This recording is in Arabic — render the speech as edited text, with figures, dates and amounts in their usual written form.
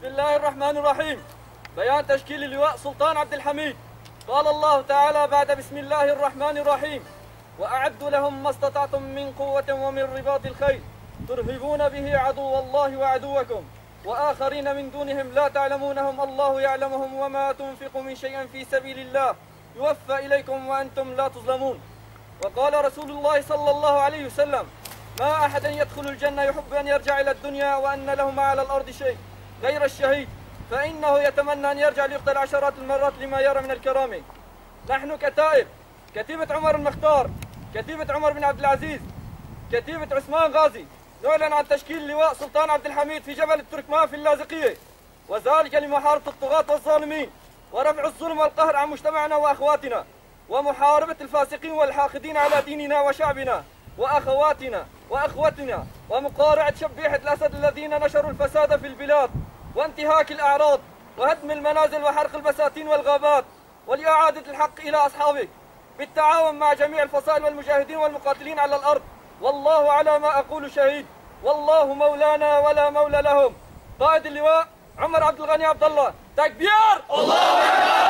بسم الله الرحمن الرحيم. بيان تشكيل اللواء سلطان عبد الحميد. قال الله تعالى بعد بسم الله الرحمن الرحيم: وأعدوا لهم ما استطعتم من قوة ومن رباط الخيل ترهبون به عدو الله وعدوكم وآخرين من دونهم لا تعلمونهم الله يعلمهم وما تنفقوا من شيء في سبيل الله يوفى إليكم وأنتم لا تظلمون. وقال رسول الله صلى الله عليه وسلم: ما أحد يدخل الجنة يحب أن يرجع إلى الدنيا وأن له ما على الأرض شيء غير الشهيد، فإنه يتمنى أن يرجع ليقتل عشرات المرات لما يرى من الكرامة. نحن كتائب كتيبة عمر المختار، كتيبة عمر بن عبد العزيز، كتيبة عثمان غازي، نعلن عن تشكيل لواء سلطان عبد الحميد في جبل التركمان في اللاذقية، وذلك لمحاربة الطغاة والظالمين ورفع الظلم والقهر عن مجتمعنا وأخواتنا، ومحاربة الفاسقين والحاقدين على ديننا وشعبنا وأخواتنا وأخوتنا، ومقارعة شبيحة الأسد الذين نشروا الفساد في البلاد وانتهاك الأعراض وهدم المنازل وحرق البساتين والغابات، ولإعادة الحق إلى أصحابه بالتعاون مع جميع الفصائل والمجاهدين والمقاتلين على الأرض. والله على ما أقول شهيد، والله مولانا ولا مولى لهم. قائد اللواء عمر عبد الغني عبد الله. تكبير! الله أكبر!